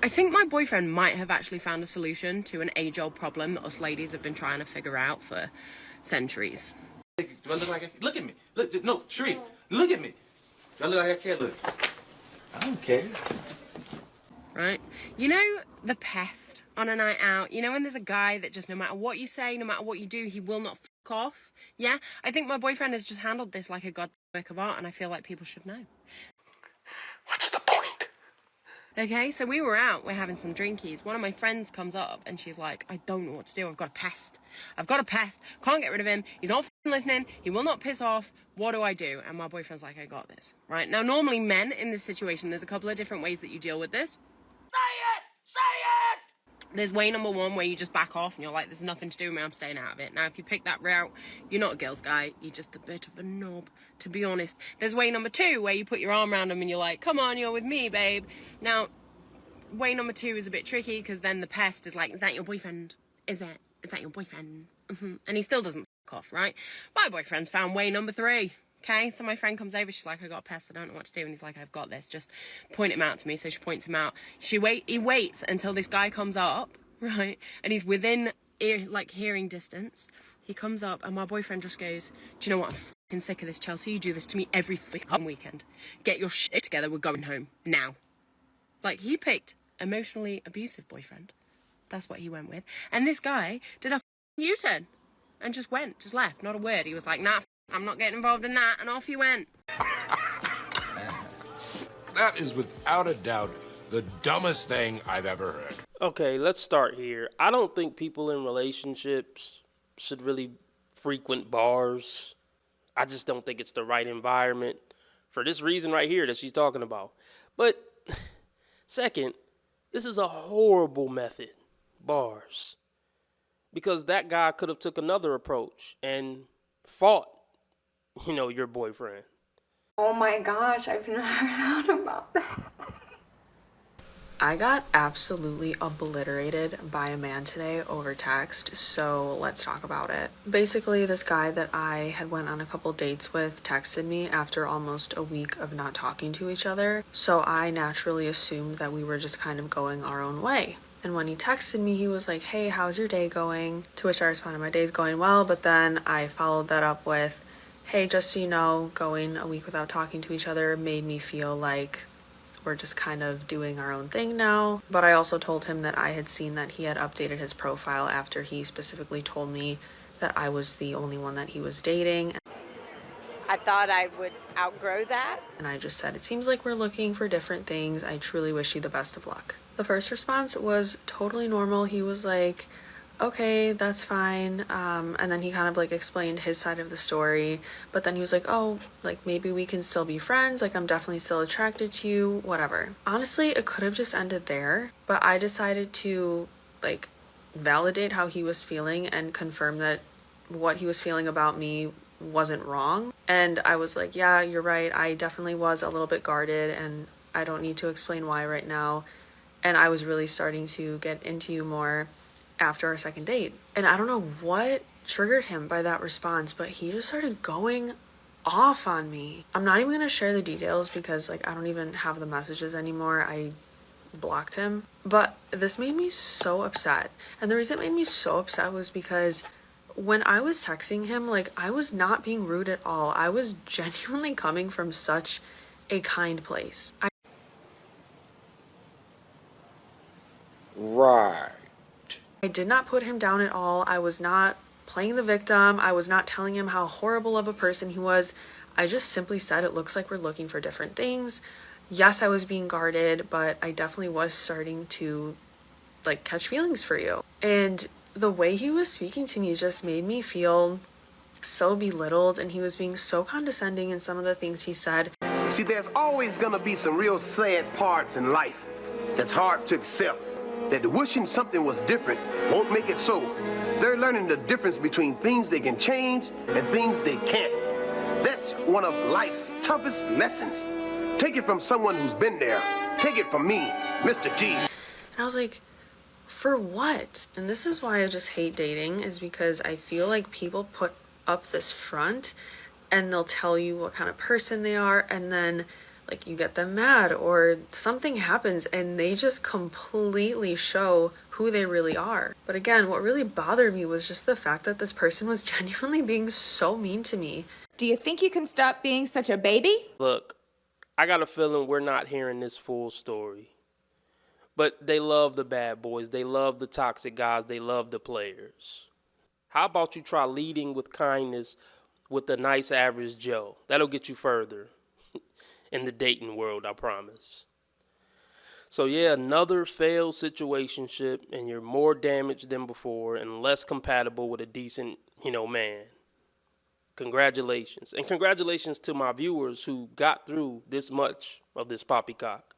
I think my boyfriend might have actually found a solution to an age-old problem that us ladies have been trying to figure out for centuries. Do I look like I... Look at me. Look, no, Sharice, look at me. Do I look like I care? Look. I don't care. Right? You know the pest on a night out? You know when there's a guy that just no matter what you say, no matter what you do, he will not fuck off? Yeah? I think my boyfriend has just handled this like a goddamn work of art, and I feel like people should know. What's the point? Okay, so we were out, we're having some drinkies. One of my friends comes up and she's like, I don't know what to do. I've got a pest. Can't get rid of him. He's not f***ing listening. He will not piss off. What do I do? And my boyfriend's like, I got this. Right? Now, normally men in this situation, there's a couple of different ways that you deal with this. Say it! There's way number one where you just back off and you're like, there's nothing to do with me, I'm staying out of it. Now, if you pick that route, you're not a girl's guy, you're just a bit of a knob, to be honest. There's way number two where you put your arm around him and you're like, come on, you're with me, babe. Now, way number two is a bit tricky because then the pest is like, is that your boyfriend? Is that your boyfriend? And he still doesn't fuck off, right? My boyfriend's found way number three. Okay, so my friend comes over, she's like, I got a pest, I don't know what to do. And he's like, I've got this, just point him out to me. So she points him out. He waits until this guy comes up, right? And he's within hearing distance. He comes up and my boyfriend just goes, do you know what, I'm fucking sick of this, Chelsea. You do this to me every fucking weekend. Get your shit together, we're going home, now. Like, he picked emotionally abusive boyfriend. That's what he went with. And this guy did a U-turn and just left, not a word. He was like, nah, I'm not getting involved in that, and off he went. That is without a doubt the dumbest thing I've ever heard. Okay, let's start here. I don't think people in relationships should really frequent bars. I just don't think it's the right environment for this reason right here that she's talking about. But second, this is a horrible method, bars. Because that guy could have took another approach and fought, your boyfriend. Oh my gosh, I've never thought about that. I got absolutely obliterated by a man today over text, so let's talk about it. Basically, this guy that I had went on a couple dates with texted me after almost a week of not talking to each other, so I naturally assumed that we were just kind of going our own way. And when he texted me, he was like, hey, how's your day going? To which I responded, my day's going well, but then I followed that up with, hey, just so you know, going a week without talking to each other made me feel like we're just kind of doing our own thing now. But I also told him that I had seen that he had updated his profile after he specifically told me that I was the only one that he was dating. I thought I would outgrow that. And I just said, it seems like we're looking for different things. I truly wish you the best of luck. The first response was totally normal. He was like, okay, that's fine. And then he kind of explained his side of the story, but then he was like, oh, maybe we can still be friends. I'm definitely still attracted to you, whatever. Honestly, it could have just ended there, but I decided to validate how he was feeling and confirm that what he was feeling about me wasn't wrong. And I was like, yeah, you're right. I definitely was a little bit guarded and I don't need to explain why right now. And I was really starting to get into you more after our second date. And I don't know what triggered him by that response, but he just started going off on me. I'm not even gonna share the details because I don't even have the messages anymore. I blocked him. But this made me so upset. And the reason it made me so upset was because when I was texting him, I was not being rude at all. I was genuinely coming from such a kind place. Right. I did not put him down at all. I was not playing the victim. I was not telling him how horrible of a person he was. I just simply said, it looks like we're looking for different things. Yes, I was being guarded, but I definitely was starting to catch feelings for you. And the way he was speaking to me just made me feel so belittled, and he was being so condescending in some of the things he said. See, there's always gonna be some real sad parts in life that's hard to accept. That wishing something was different won't make it so. They're learning the difference between things they can change and things they can't. That's one of life's toughest lessons. Take it from someone who's been there. Take it from me, Mr. G. And I was like, for what? And this is why I just hate dating, is because I feel like people put up this front and they'll tell you what kind of person they are, and then Like you get them mad or something happens and they just completely show who they really are. But again, what really bothered me was just the fact that this person was genuinely being so mean to me. Do you think you can stop being such a baby? Look, I got a feeling we're not hearing this full story. But they love the bad boys. They love the toxic guys. They love the players. How about you try leading with kindness with a nice average Joe? That'll get you further in the dating world, I promise. So yeah, another failed situationship, and you're more damaged than before and less compatible with a decent, man. Congratulations. And congratulations to my viewers who got through this much of this poppycock.